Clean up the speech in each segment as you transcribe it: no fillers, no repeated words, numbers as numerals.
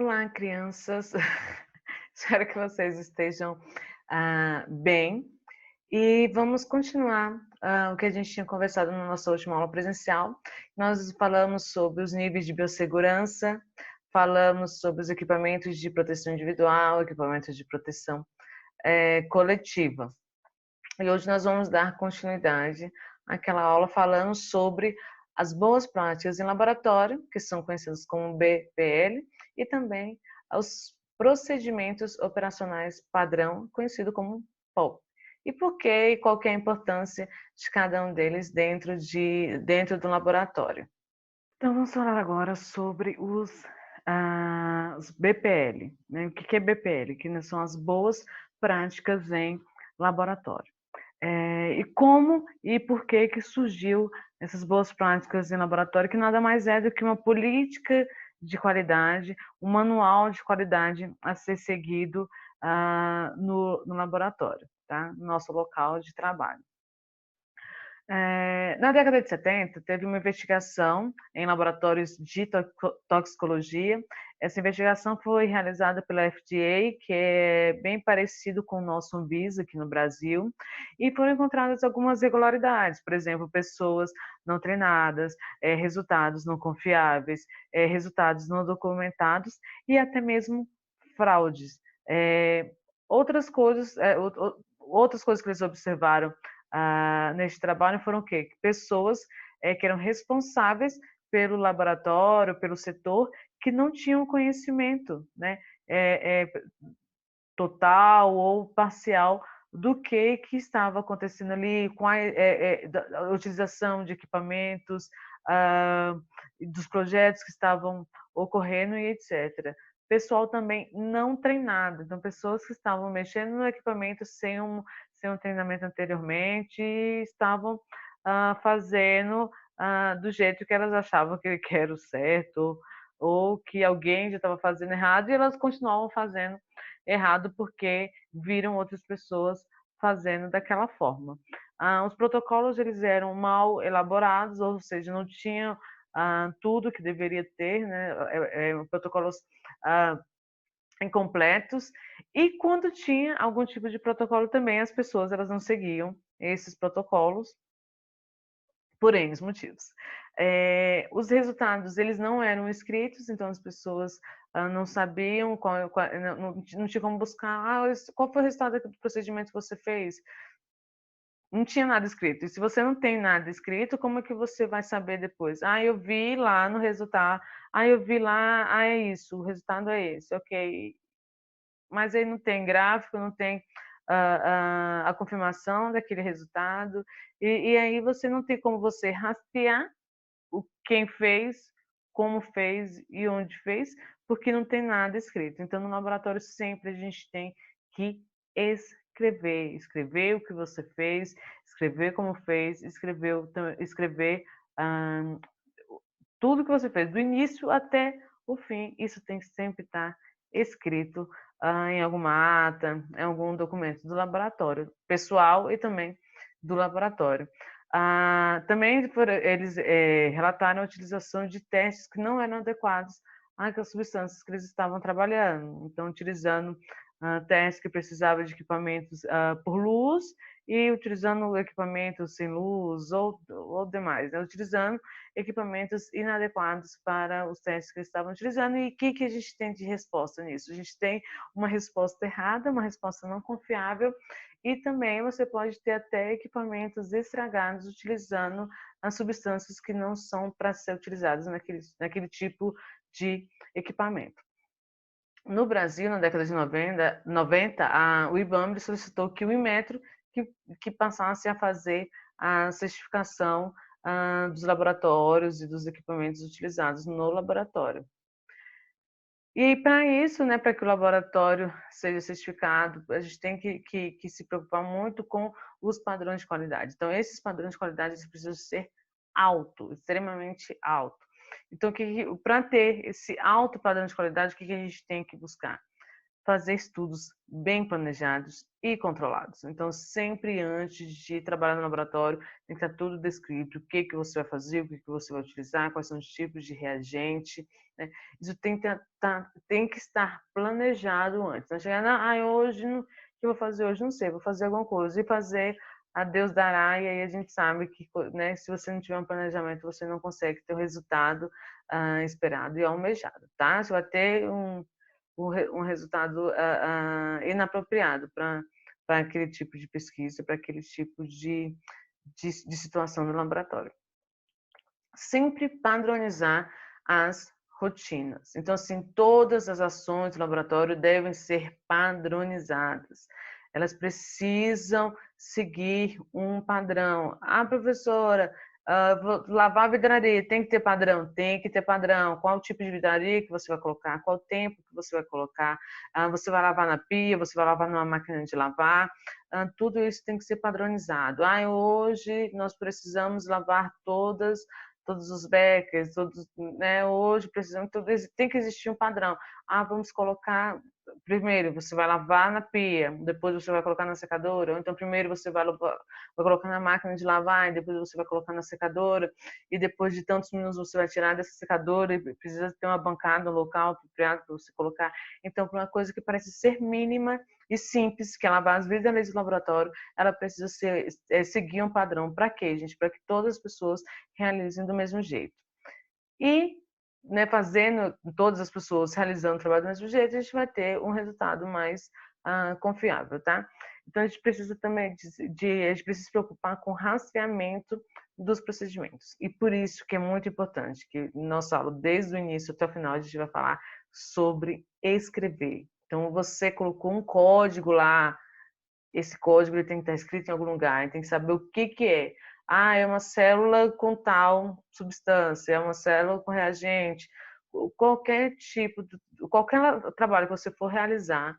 Olá, crianças. Espero que vocês estejam bem. E vamos continuar o que a gente tinha conversado na nossa última aula presencial. Nós falamos sobre os níveis de biossegurança, falamos sobre os equipamentos de proteção individual, equipamentos de proteção coletiva. E hoje nós vamos dar continuidade àquela aula falando sobre as boas práticas em laboratório, que são conhecidas como BPL, e também os procedimentos operacionais padrão, conhecido como POP. E por que e qual que é a importância de cada um deles dentro do laboratório. Então vamos falar agora sobre os BPL. Né? O que é BPL? Que são as boas práticas em laboratório. E como e por que surgiu essas boas práticas em laboratório, que nada mais é do que uma política de qualidade, um manual de qualidade a ser seguido no laboratório, tá? No nosso local de trabalho. Na década de 70, teve uma investigação em laboratórios de toxicologia. Essa investigação foi realizada pela FDA, que é bem parecido com o nosso Anvisa aqui no Brasil, e foram encontradas algumas irregularidades, por exemplo, pessoas não treinadas, resultados não confiáveis, resultados não documentados e até mesmo fraudes. Outras coisas, outras coisas que eles observaram neste trabalho foram o quê? Pessoas que eram responsáveis pelo laboratório, pelo setor, que não tinham conhecimento, né, total ou parcial do que estava acontecendo ali com a utilização de equipamentos, dos projetos que estavam ocorrendo e etc. Pessoal também não treinado, então pessoas que estavam mexendo no equipamento sem um treinamento anteriormente e estavam fazendo do jeito que elas achavam que era o certo, ou que alguém já estava fazendo errado e elas continuavam fazendo errado porque viram outras pessoas fazendo daquela forma. Os protocolos eles eram mal elaborados, ou seja, não tinham tudo que deveria ter, né? Protocolos incompletos, e quando tinha algum tipo de protocolo também, as pessoas elas não seguiam esses protocolos por N motivos. Os resultados eles não eram escritos, então as pessoas não sabiam, não tinha como buscar, qual foi o resultado do procedimento que você fez? Não tinha nada escrito. E se você não tem nada escrito, como é que você vai saber depois? Eu vi lá no resultado, eu vi lá, é isso, o resultado é esse, ok. Mas aí não tem gráfico, não tem a confirmação daquele resultado, e aí você não tem como você rastrear quem fez, como fez e onde fez, porque não tem nada escrito. Então, no laboratório sempre a gente tem que escrever o que você fez, escrever como fez, escrever tudo que você fez, do início até o fim. Isso tem que sempre estar escrito em alguma ata, em algum documento do laboratório, pessoal e também do laboratório. Também eles relataram a utilização de testes que não eram adequados àquelas substâncias que eles estavam trabalhando. Então, utilizando testes que precisavam de equipamentos por luz e utilizando equipamentos sem luz ou demais, né? Utilizando equipamentos inadequados para os testes que eles estavam utilizando. E o que a gente tem de resposta nisso? A gente tem uma resposta errada, uma resposta não confiável, e também você pode ter até equipamentos estragados utilizando as substâncias que não são para ser utilizadas naquele tipo de equipamento. No Brasil, na década de 90 o IBAMA solicitou que o Inmetro que passasse a fazer a certificação dos laboratórios e dos equipamentos utilizados no laboratório. E para isso, né, para que o laboratório seja certificado, a gente tem que se preocupar muito com os padrões de qualidade. Então, esses padrões de qualidade precisam ser extremamente alto. Então, para ter esse alto padrão de qualidade, o que a gente tem que buscar? fazer estudos bem planejados e controlados. Então, sempre antes de trabalhar no laboratório, tem que estar tudo descrito, o que que você vai fazer, o que que você vai utilizar, quais são os tipos de reagente, né? Isso tem que estar planejado antes. Não chegar, hoje, o que eu vou fazer hoje? Não sei, vou fazer alguma coisa. E fazer a Deus dará, e aí a gente sabe que, né, se você não tiver um planejamento, você não consegue ter o resultado esperado e almejado, tá? Você vai ter um resultado inapropriado para aquele tipo de pesquisa, para aquele tipo de situação no laboratório. Sempre padronizar as rotinas. Então, assim, todas as ações do laboratório devem ser padronizadas. Elas precisam seguir um padrão. Ah, professora, vou lavar a vidraria, tem que ter padrão? Tem que ter padrão. Qual o tipo de vidraria que você vai colocar? Qual o tempo que você vai colocar? Você vai lavar na pia? Você vai lavar numa máquina de lavar? Tudo isso tem que ser padronizado. Hoje nós precisamos lavar todos os backers, né? Hoje precisamos, tem que existir um padrão. Vamos colocar, primeiro você vai lavar na pia, depois você vai colocar na secadora, ou então primeiro você vai colocar na máquina de lavar, e depois você vai colocar na secadora, e depois de tantos minutos você vai tirar dessa secadora, e precisa ter uma bancada, um local apropriado para você colocar. Então, para uma coisa que parece ser mínima e simples, que é lavar as vidrarias do laboratório, ela precisa seguir um padrão. Para quê, gente? Para que todas as pessoas realizem do mesmo jeito. E, né, fazendo todas as pessoas realizando o trabalho do mesmo jeito, a gente vai ter um resultado mais confiável, tá? Então, a gente precisa também a gente precisa se preocupar com o rastreamento dos procedimentos. E por isso que é muito importante que nossa aula, desde o início até o final, a gente vai falar sobre escrever. Então, você colocou um código lá, esse código ele tem que estar escrito em algum lugar, tem que saber o que que é. É uma célula com tal substância, é uma célula com reagente. Qualquer qualquer trabalho que você for realizar,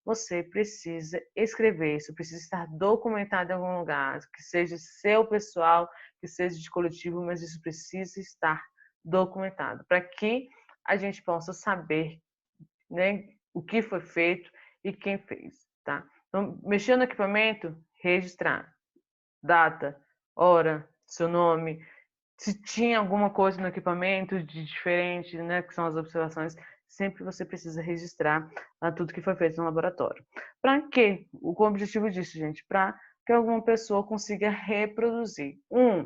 você precisa escrever, isso precisa estar documentado em algum lugar, que seja seu pessoal, que seja de coletivo, mas isso precisa estar documentado, para que a gente possa saber, né, o que foi feito e quem fez, tá? Então, mexer no equipamento, registrar. Data, hora, seu nome, se tinha alguma coisa no equipamento de diferente, né, que são as observações, sempre você precisa registrar tudo que foi feito no laboratório. Para quê? O objetivo disso, gente, para que alguma pessoa consiga reproduzir.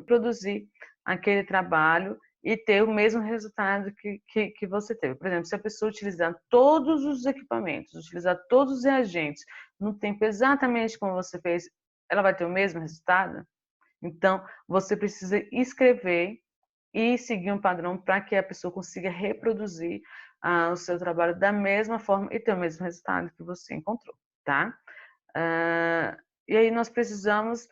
Produzir aquele trabalho e ter o mesmo resultado que você teve. Por exemplo, se a pessoa utilizar todos os equipamentos, utilizar todos os reagentes no tempo exatamente como você fez, ela vai ter o mesmo resultado? Então, você precisa escrever e seguir um padrão para que a pessoa consiga reproduzir o seu trabalho da mesma forma e ter o mesmo resultado que você encontrou, tá? E aí nós precisamos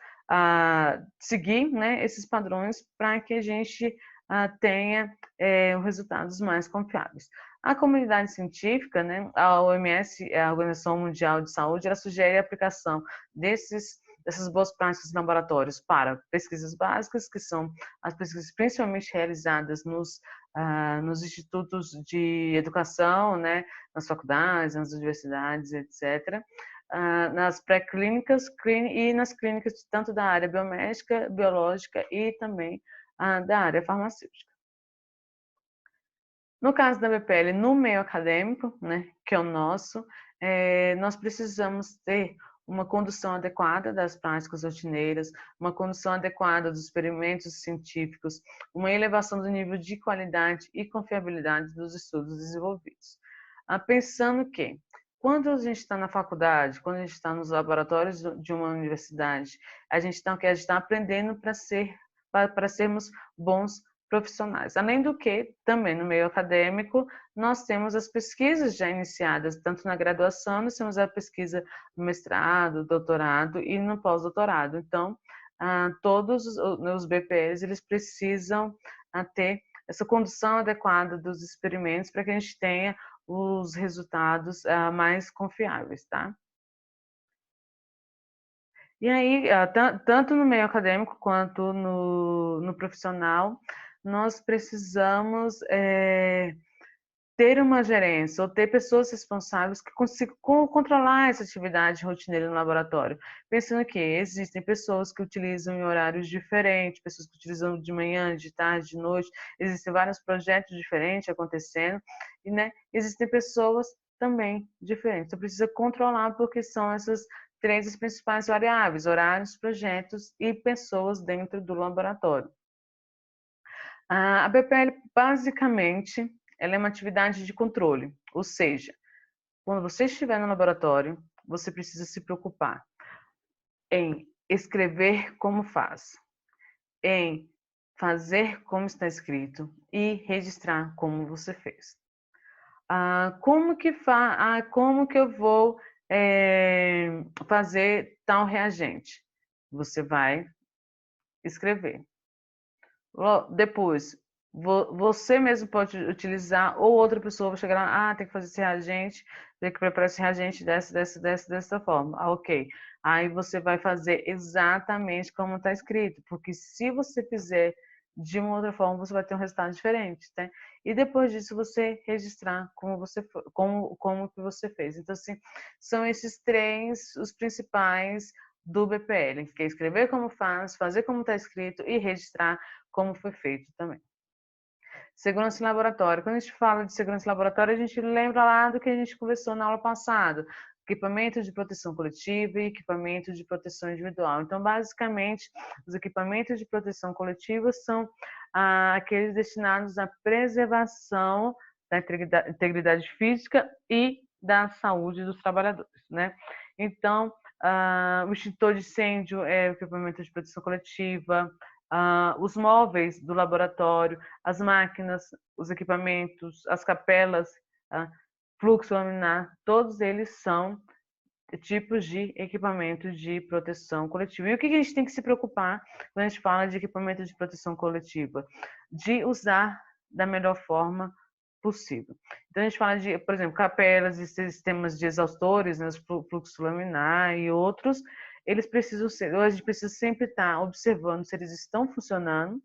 seguir, né, esses padrões para que a gente tenha resultados mais confiáveis. A comunidade científica, né, a OMS, a Organização Mundial de Saúde, ela sugere a aplicação dessas boas práticas em laboratórios para pesquisas básicas, que são as pesquisas principalmente realizadas nos institutos de educação, né, nas faculdades, nas universidades, etc., nas pré-clínicas e nas clínicas tanto da área biomédica, biológica e também da área farmacêutica. No caso da BPL, no meio acadêmico, né, que é o nosso, nós precisamos ter uma condução adequada das práticas rotineiras, uma condução adequada dos experimentos científicos, uma elevação do nível de qualidade e confiabilidade dos estudos desenvolvidos. Pensando que, quando a gente está na faculdade, quando a gente está nos laboratórios de uma universidade, a gente está aprendendo para sermos bons profissionais. Além do que, também no meio acadêmico, nós temos as pesquisas já iniciadas, tanto na graduação, nós temos a pesquisa no mestrado, doutorado e no pós-doutorado. Então, todos os BPs, eles precisam ter essa condução adequada dos experimentos para que a gente tenha os resultados mais confiáveis, tá? E aí, tanto no meio acadêmico quanto no profissional, nós precisamos ter uma gerência ou ter pessoas responsáveis que consigam controlar essa atividade rotineira no laboratório. Pensando que existem pessoas que utilizam em horários diferentes, pessoas que utilizam de manhã, de tarde, de noite, existem vários projetos diferentes acontecendo, e né, existem pessoas também diferentes. Então precisa controlar porque são essas três as principais variáveis: horários, projetos e pessoas dentro do laboratório. A BPL, basicamente, ela é uma atividade de controle, ou seja, quando você estiver no laboratório, você precisa se preocupar em escrever como faz, em fazer como está escrito e registrar como você fez. Como que eu vou fazer tal reagente? Você vai escrever. Depois, você mesmo pode utilizar, ou outra pessoa vai chegar lá, tem que fazer esse reagente, tem que preparar esse reagente dessa forma. Ok. Aí você vai fazer exatamente como está escrito, porque se você fizer de uma outra forma, você vai ter um resultado diferente, tá? E depois disso, você registrar como que você fez. Então, assim, são esses três os principais do BPL, que é escrever como faz, fazer como está escrito e registrar como foi feito também. Segurança em laboratório. Quando a gente fala de segurança em laboratório, a gente lembra lá do que a gente conversou na aula passada. Equipamentos de proteção coletiva e equipamentos de proteção individual. Então, basicamente, os equipamentos de proteção coletiva são aqueles destinados à preservação da integridade física e da saúde dos trabalhadores, né? Então, o extintor de incêndio é o equipamento de proteção coletiva, os móveis do laboratório, as máquinas, os equipamentos, as capelas, fluxo laminar, todos eles são tipos de equipamento de proteção coletiva. E o que a gente tem que se preocupar quando a gente fala de equipamento de proteção coletiva? De usar da melhor forma possível. Então a gente fala de, por exemplo, capelas e sistemas de exaustores, né, fluxo laminar e outros, eles precisam ser, a gente precisa sempre estar observando se eles estão funcionando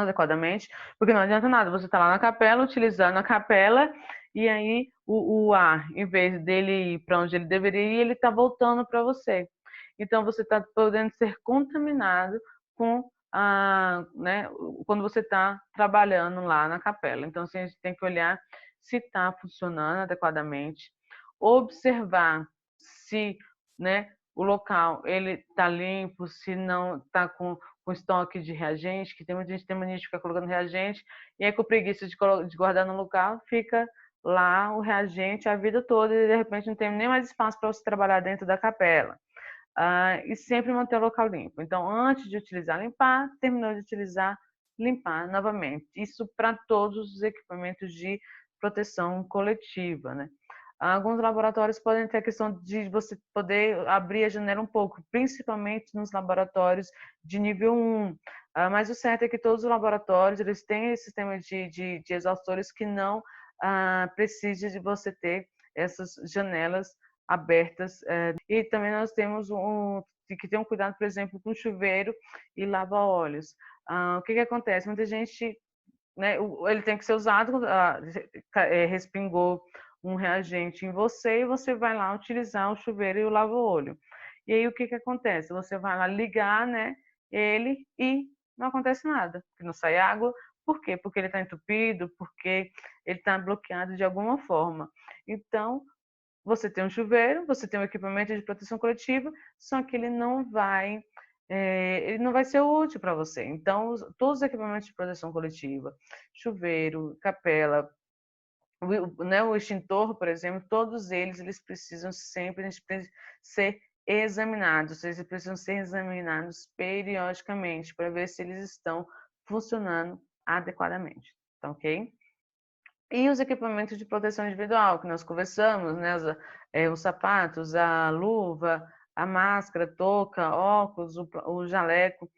adequadamente, porque não adianta nada você estar lá na capela, utilizando a capela, e aí o ar, em vez dele ir para onde ele deveria ir, ele está voltando para você. Então você está podendo ser contaminado com né, quando você está trabalhando lá na capela. Então assim, a gente tem que olhar se está funcionando adequadamente, observar se, né, o local ele está limpo, se não está com estoque de reagente, que tem muita gente que tem mania de ficar colocando reagente, e aí com preguiça de guardar no local, fica lá o reagente a vida toda e de repente não tem nem mais espaço para você trabalhar dentro da capela. E sempre manter o local limpo. Então, antes de utilizar, limpar, terminou de utilizar, limpar novamente. Isso para todos os equipamentos de proteção coletiva, né? Alguns laboratórios podem ter a questão de você poder abrir a janela um pouco, principalmente nos laboratórios de nível 1. Mas o certo é que todos os laboratórios eles têm esse sistema de exaustores que não precisa de você ter essas janelas abertas. E também nós temos que ter um cuidado, por exemplo, com chuveiro e lava-óleos. O que acontece? Muita gente, né, ele tem que ser usado, respingou um reagente em você e você vai lá utilizar o chuveiro e o lava-olho. E aí o que acontece? Você vai lá ligar, né, ele e não acontece nada, não sai água. Por quê? Porque ele está entupido, porque ele está bloqueado de alguma forma. Então, você tem um chuveiro, você tem um equipamento de proteção coletiva, só que ele não vai ser útil para você. Então, todos os equipamentos de proteção coletiva, chuveiro, capela, né, o extintor, por exemplo, todos eles precisam sempre ser examinados, eles precisam ser examinados periodicamente para ver se eles estão funcionando adequadamente, tá ok? E os equipamentos de proteção individual, que nós conversamos, né? Os sapatos, a luva, a máscara, touca, óculos, o jaleco,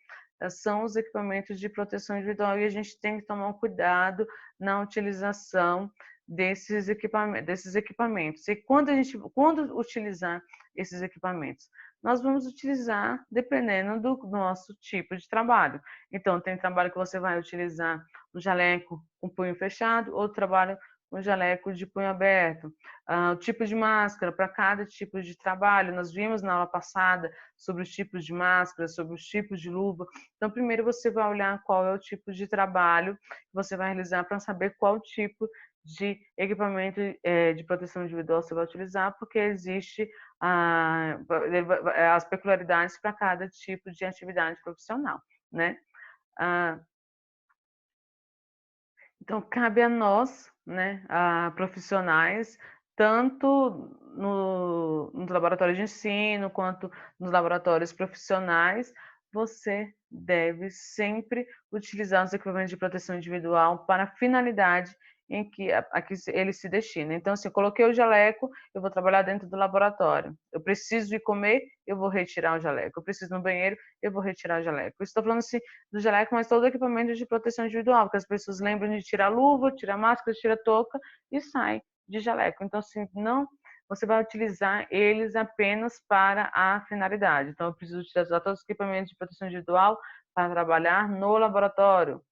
são os equipamentos de proteção individual e a gente tem que tomar um cuidado na utilização desses equipamentos. E quando utilizar esses equipamentos? nós vamos utilizar dependendo do nosso tipo de trabalho. Então, tem trabalho que você vai utilizar um jaleco com punho fechado, outro trabalho com jaleco de punho aberto. O tipo de máscara para cada tipo de trabalho. Nós vimos na aula passada sobre os tipos de máscara, sobre os tipos de luva. Então, primeiro você vai olhar qual é o tipo de trabalho que você vai realizar para saber qual tipo de equipamento de proteção individual você vai utilizar, porque existe as peculiaridades para cada tipo de atividade profissional, né? Então, cabe a nós, né, profissionais, tanto no laboratório de ensino quanto nos laboratórios profissionais, você deve sempre utilizar os equipamentos de proteção individual para a finalidade em que ele se destina. Então, assim, eu coloquei o jaleco, eu vou trabalhar dentro do laboratório. Eu preciso ir comer, eu vou retirar o jaleco. Eu preciso ir no banheiro, eu vou retirar o jaleco. Estou falando assim do jaleco, mas todo equipamento de proteção individual, porque as pessoas lembram de tirar luva, tirar máscara, tirar touca e sai de jaleco. Então, assim, não, você vai utilizar eles apenas para a finalidade. Então, eu preciso utilizar todos os equipamentos de proteção individual para trabalhar no laboratório.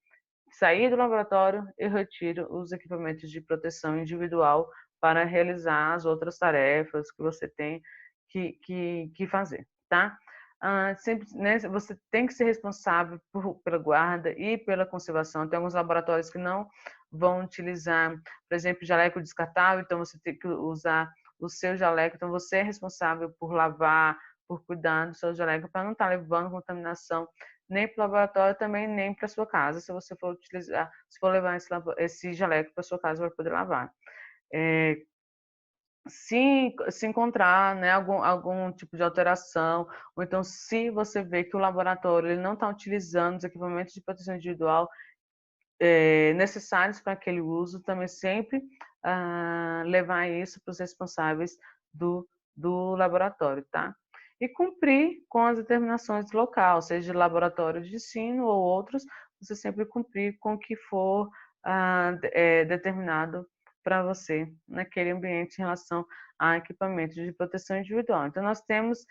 Sair do laboratório, eu retiro os equipamentos de proteção individual para realizar as outras tarefas que você tem que fazer, tá? Sempre, né, você tem que ser responsável pela guarda e pela conservação. Tem alguns laboratórios que não vão utilizar, por exemplo, jaleco descartável, então você tem que usar o seu jaleco. Então você é responsável por lavar, por cuidar do seu jaleco para não estar levando contaminação nem para o laboratório também, nem para sua casa, se você for utilizar, se for levar esse jaleco para sua casa para poder lavar. Se encontrar, né, algum tipo de alteração, ou então se você vê que o laboratório ele não está utilizando os equipamentos de proteção individual necessários para aquele uso, também sempre levar isso para os responsáveis do laboratório, tá? E cumprir com as determinações do local, seja de laboratório de ensino ou outros, você sempre cumprir com o que for determinado para você naquele ambiente em relação a equipamentos de proteção individual. Então, nós temos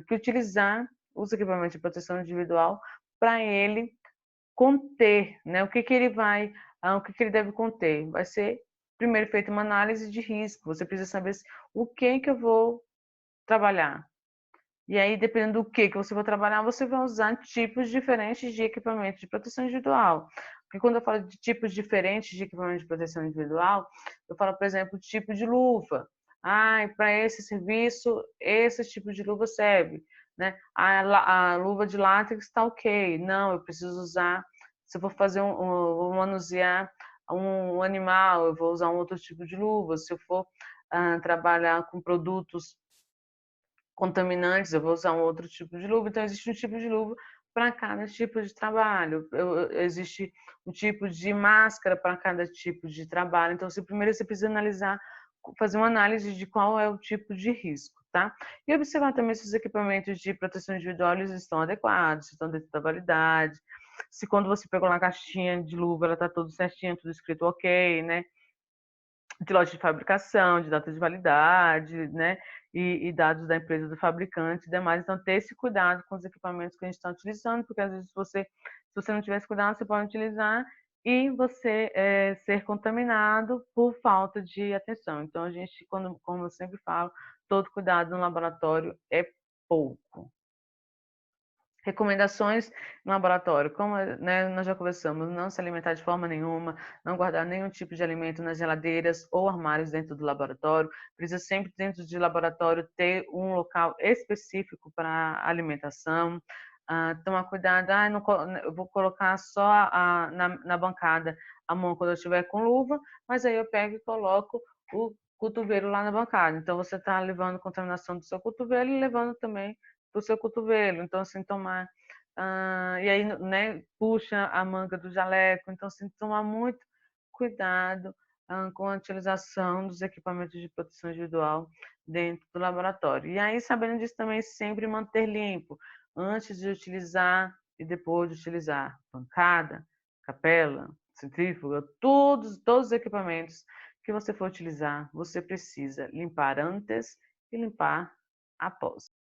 que utilizar os equipamentos de proteção individual para ele conter, né? O que ele deve conter? Vai ser primeiro feita uma análise de risco. Você precisa saber o que eu vou trabalhar. E aí, dependendo do que você vai trabalhar, você vai usar tipos diferentes de equipamento de proteção individual. Porque quando eu falo de tipos diferentes de equipamento de proteção individual, eu falo, por exemplo, tipo de luva. Para esse serviço, esse tipo de luva serve. Né? A luva de látex está ok. Não, eu preciso usar. Se eu for fazer vou manusear um animal, eu vou usar um outro tipo de luva. Se eu for trabalhar com produtos contaminantes, eu vou usar um outro tipo de luva. Então, existe um tipo de luva para cada tipo de trabalho. Existe um tipo de máscara para cada tipo de trabalho. Então, primeiro você precisa analisar, fazer uma análise de qual é o tipo de risco, tá? E observar também se os equipamentos de proteção individual eles estão adequados, se estão dentro da validade, se quando você pegou na caixinha de luva ela está tudo certinho, tudo escrito ok, né? De loja de fabricação, de data de validade, né? E dados da empresa do fabricante e demais. Então, ter esse cuidado com os equipamentos que a gente está utilizando, porque às vezes se você não tiver esse cuidado, você pode utilizar e você ser contaminado por falta de atenção. Então, a gente, como eu sempre falo, todo cuidado no laboratório é pouco. Recomendações no laboratório, como né, nós já conversamos, não se alimentar de forma nenhuma, não guardar nenhum tipo de alimento nas geladeiras ou armários dentro do laboratório. Precisa sempre dentro de laboratório ter um local específico para alimentação. Tomar cuidado, eu vou colocar só na bancada a mão quando eu estiver com luva, mas aí eu pego e coloco o cotovelo lá na bancada. Então você está levando contaminação do seu cotovelo e levando também do seu cotovelo. Então, assim, tomar. E aí, né, puxa a manga do jaleco. Então, assim, tomar muito cuidado com a utilização dos equipamentos de proteção individual dentro do laboratório. E aí, sabendo disso também, sempre manter limpo antes de utilizar e depois de utilizar bancada, capela, centrífuga, todos os equipamentos que você for utilizar, você precisa limpar antes e limpar após.